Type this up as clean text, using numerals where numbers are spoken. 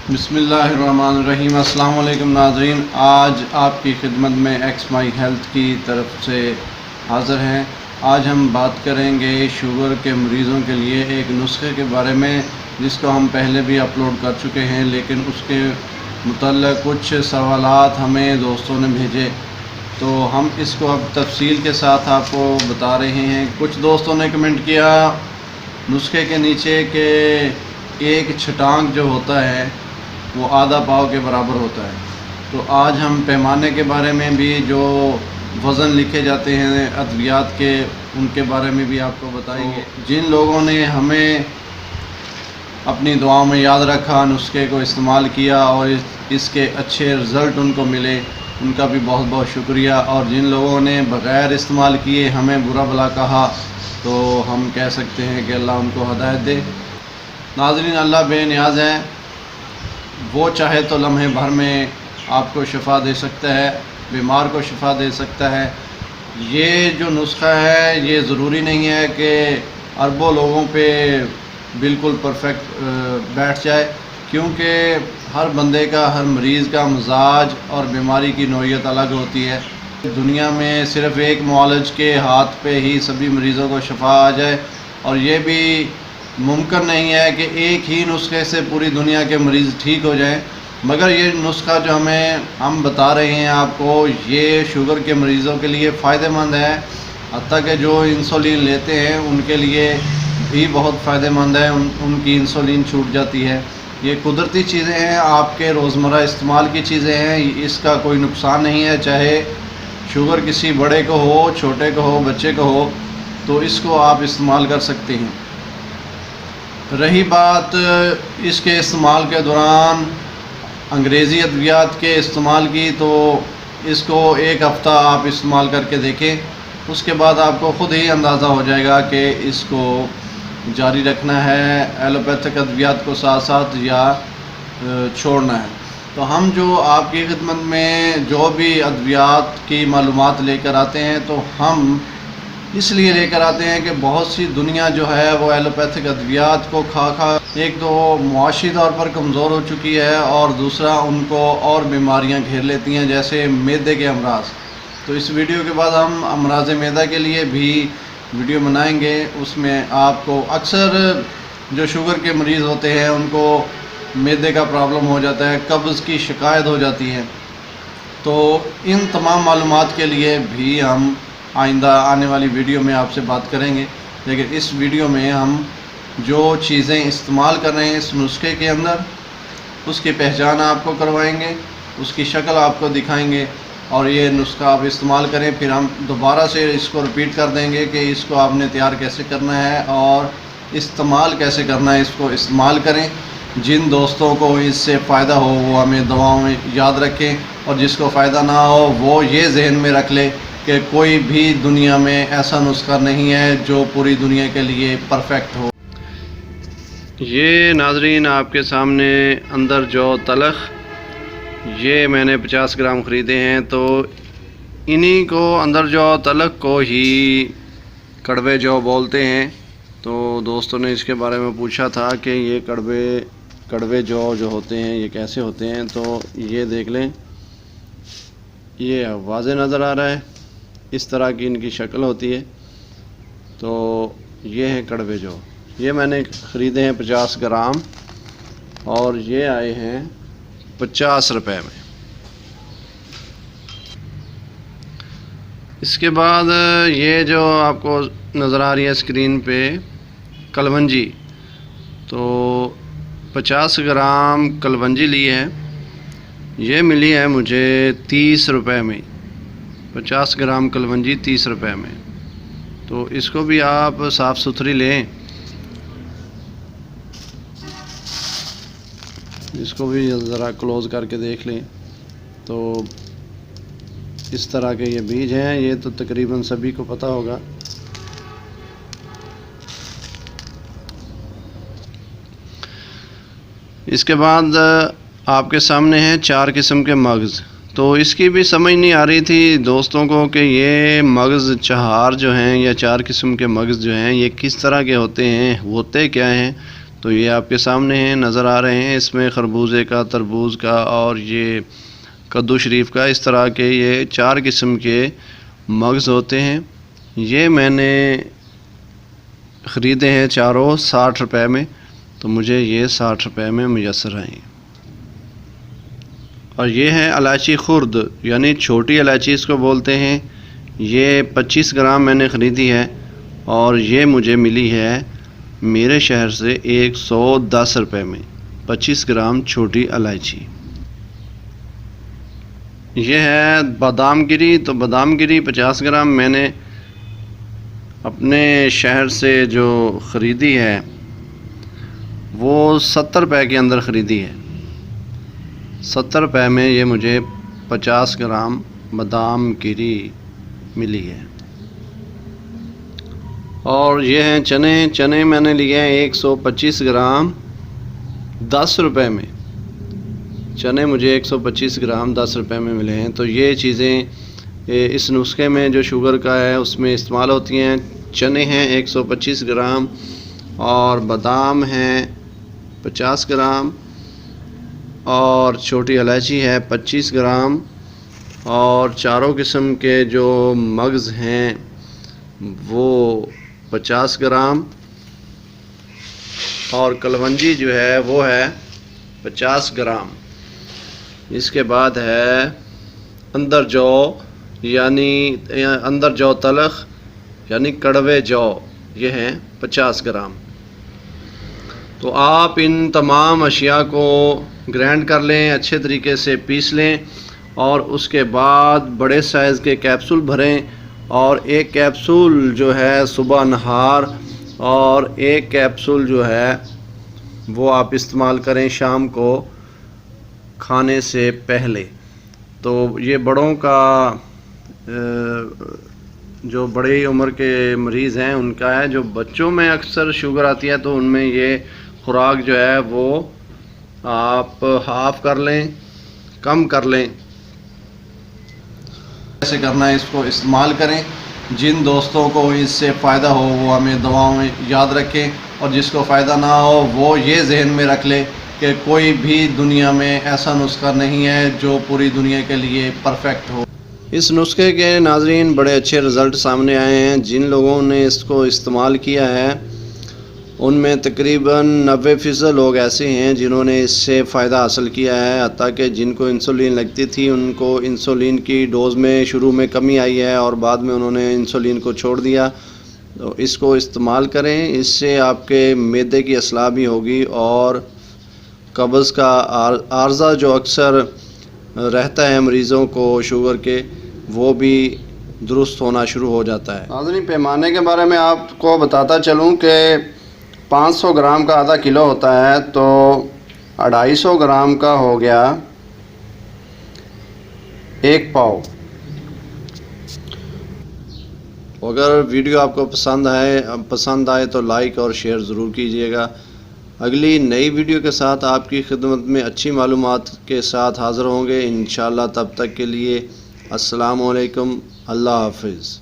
बिस्मिल्लाहिर्रहमानिर्रहीम। अस्सलाम वालेकुम नाज़रीन, आज आपकी खिदमत में एक्स माई हेल्थ की तरफ से हाज़िर हैं। आज हम बात करेंगे शुगर के मरीज़ों के लिए एक नुस्खे के बारे में, जिसको हम पहले भी अपलोड कर चुके हैं, लेकिन उसके मुतल्लिक़ कुछ सवालात हमें दोस्तों ने भेजे, तो हम इसको अब तफसील के साथ आपको बता रहे हैं। कुछ दोस्तों ने कमेंट किया नुस्खे के नीचे कि एक छटांग जो होता है वो आधा पाव के बराबर होता है। तो आज हम पैमाने के बारे में भी, जो वज़न लिखे जाते हैं अद्वियात के, उनके बारे में भी आपको बताएंगे। जिन लोगों ने हमें अपनी दुआओं में याद रखा, नुस्खे को इस्तेमाल किया और इसके अच्छे रिज़ल्ट उनको मिले, उनका भी बहुत बहुत शुक्रिया। और जिन लोगों ने बग़ैर इस्तेमाल किए हमें बुरा भला कहा, तो हम कह सकते हैं कि अल्लाह उनको हदायत दे। नाज़रीन, अल्लाह बेनियाज़ है, वो चाहे तो लम्हे भर में आपको शिफ़ा दे सकता है, बीमार को शिफ़ा दे सकता है। ये जो नुस्खा है ये ज़रूरी नहीं है कि अरबों लोगों पे बिल्कुल परफेक्ट बैठ जाए, क्योंकि हर बंदे का, हर मरीज़ का मिजाज और बीमारी की नौइयत अलग होती है। दुनिया में सिर्फ़ एक मुआलिज के हाथ पे ही सभी मरीज़ों को शिफ़ा आ जाए, और ये भी मुमकिन नहीं है कि एक ही नुस्खे से पूरी दुनिया के मरीज़ ठीक हो जाएं। मगर ये नुस्खा जो हम बता रहे हैं आपको, ये शुगर के मरीज़ों के लिए फ़ायदेमंद है। हत्ता कि जो इंसुलिन लेते हैं उनके लिए भी बहुत फ़ायदेमंद है, उनकी इंसुलिन छूट जाती है। ये कुदरती चीज़ें हैं, आपके रोज़मर्रा इस्तेमाल की चीज़ें हैं, इसका कोई नुकसान नहीं है। चाहे शुगर किसी बड़े को हो, छोटे को हो, बच्चे को हो, तो इसको आप इस्तेमाल कर सकते हैं। रही बात इसके इस्तेमाल के दौरान अंग्रेज़ी अद्वियात के इस्तेमाल की, तो इसको एक हफ़्ता आप इस्तेमाल करके देखें, उसके बाद आपको ख़ुद ही अंदाज़ा हो जाएगा कि इसको जारी रखना है एलोपैथिक अद्वियात को साथ साथ या छोड़ना है। तो हम जो आपकी खिदमत में जो भी अद्वियात की मालूमात लेकर आते हैं, तो हम इसलिए लेकर आते हैं कि बहुत सी दुनिया जो है वो एलोपैथिक अद्वियात को खा खा एक तो मुआशी तौर पर कमज़ोर हो चुकी है, और दूसरा उनको और बीमारियां घेर लेती हैं, जैसे मैदे के अमराज। तो इस वीडियो के बाद हम अमराज मैदा के लिए भी वीडियो बनाएंगे। उसमें आपको अक्सर जो शुगर के मरीज़ होते हैं उनको मैदे का प्रॉब्लम हो जाता है, कब्ज़ की शिकायत हो जाती है। तो इन तमाम मालूमात के लिए भी हम आइंदा आने वाली वीडियो में आपसे बात करेंगे। लेकिन इस वीडियो में हम जो चीज़ें इस्तेमाल कर रहे हैं इस नुस्खे के अंदर, उसकी पहचान आपको करवाएंगे, उसकी शक्ल आपको दिखाएंगे, और ये नुस्खा आप इस्तेमाल करें। फिर हम दोबारा से इसको रिपीट कर देंगे कि इसको आपने तैयार कैसे करना है और इस्तेमाल कैसे करना है। इसको इस्तेमाल करें। जिन दोस्तों को इससे फ़ायदा हो वो हमें दुआओं में याद रखें, और जिसको फ़ायदा ना हो वो ये जहन में रख ले कि कोई भी दुनिया में ऐसा नुस्खा नहीं है जो पूरी दुनिया के लिए परफेक्ट हो। ये नाज़रीन आपके सामने अंदर जो तलख, ये मैंने 50 ग्राम ख़रीदे हैं। तो इन्हीं को अंदर जो तलख को ही कड़वे जौ बोलते हैं। तो दोस्तों ने इसके बारे में पूछा था कि ये कड़वे जौ जो होते हैं ये कैसे होते हैं। तो ये देख लें, ये वाज़े नज़र आ रहा है, इस तरह की इनकी शक्ल होती है। तो ये हैं कड़वे जौ। ये मैंने ख़रीदे हैं 50 ग्राम, और ये आए हैं 50 रुपए में। इसके बाद ये जो आपको नज़र आ रही है स्क्रीन पे कलवंजी, तो 50 ग्राम कलवंजी ली है। ये मिली है मुझे 30 रुपए में। 50 ग्राम कलवंजी 30 रुपए में। तो इसको भी आप साफ़ सुथरी लें। इसको भी ज़रा क्लोज़ करके देख लें। तो इस तरह के ये बीज हैं, ये तो तकरीबन सभी को पता होगा। इसके बाद आपके सामने हैं 4 किस्म के मगज़। तो इसकी भी समझ नहीं आ रही थी दोस्तों को कि ये मगज़ चहार जो हैं या 4 किस्म के मगज़ जो हैं ये किस तरह के होते हैं, होते क्या हैं। तो ये आपके सामने हैं, नज़र आ रहे हैं। इसमें खरबूजे का, तरबूज का और ये कद्दू शरीफ का, इस तरह के ये 4 किस्म के मग्ज़ होते हैं। ये मैंने ख़रीदे हैं चारों 60 रुपए में, तो मुझे ये 60 रुपए में मुयस्सर आए। और ये है इलायची खुर्द, यानी छोटी इलायची इसको बोलते हैं। ये 25 ग्राम मैंने ख़रीदी है और ये मुझे मिली है मेरे शहर से 110 रुपए में, 25 ग्राम छोटी इलायची। ये है बादाम गिरी, तो बादाम गिरी 50 ग्राम मैंने अपने शहर से जो ख़रीदी है वो 70 रुपए के अंदर ख़रीदी है। 70 रुपए में ये मुझे 50 ग्राम बादाम गिरी मिली है। और ये हैं चने, चने मैंने लिए हैं 125 ग्राम 10 रुपए में। चने मुझे 125 ग्राम 10 रुपए में मिले हैं। तो ये चीज़ें इस नुस्खे में जो शुगर का है उसमें इस्तेमाल होती हैं। चने हैं 125 ग्राम और बादाम हैं 50 ग्राम और छोटी इलायची है 25 ग्राम और चारों किस्म के जो मग्ज़ हैं वो 50 ग्राम और कलवंजी जो है वो है 50 ग्राम। इसके बाद है अंदर जौ, यानी अंदर जौ तलख यानी कड़वे जौ, ये हैं 50 ग्राम। तो आप इन तमाम अशिया को ग्राइंड कर लें, अच्छे तरीके से पीस लें और उसके बाद बड़े साइज़ के कैप्सूल भरें। और एक कैप्सूल जो है सुबह नहार और एक कैप्सूल जो है वो आप इस्तेमाल करें शाम को खाने से पहले। तो ये बड़ों का जो बड़ी उम्र के मरीज़ हैं उनका है। जो बच्चों में अक्सर शुगर आती है तो उनमें ये खुराक जो है वो आप हाफ़ कर लें, कम कर लें। कैसे करना है इसको इस्तेमाल करें। जिन दोस्तों को इससे फ़ायदा हो वो हमें दुआओं में याद रखें और जिसको फ़ायदा ना हो वो ये जहन में रख ले कि कोई भी दुनिया में ऐसा नुस्खा नहीं है जो पूरी दुनिया के लिए परफेक्ट हो। इस नुस्खे के नाज़रीन बड़े अच्छे रिज़ल्ट सामने आए हैं। जिन लोगों ने इसको इस्तेमाल किया है उनमें तकरीबन 90% लोग ऐसे हैं जिन्होंने इससे फ़ायदा हासिल किया है। हत्ता कि जिनको इंसुलिन लगती थी उनको इंसुलिन की डोज़ में शुरू में कमी आई है और बाद में उन्होंने इंसुलिन को छोड़ दिया। तो इसको इस्तेमाल करें, इससे आपके मैदे की असलाह भी होगी और कब्ज़ का आर्ज़ा जो अक्सर रहता है मरीज़ों को शुगर के, वो भी दुरुस्त होना शुरू हो जाता है। नाज़रीन, पैमाने के बारे में आपको बताता चलूँ कि 500 ग्राम का आधा किलो होता है तो 250 ग्राम का हो गया 1 पाव। अगर वीडियो आपको पसंद आए तो लाइक और शेयर ज़रूर कीजिएगा। अगली नई वीडियो के साथ आपकी खिदमत में अच्छी मालूमात के साथ हाज़िर होंगे इंशाअल्लाह। तब तक के लिए अस्सलाम वालेकुम, अल्लाह हाफ़िज़।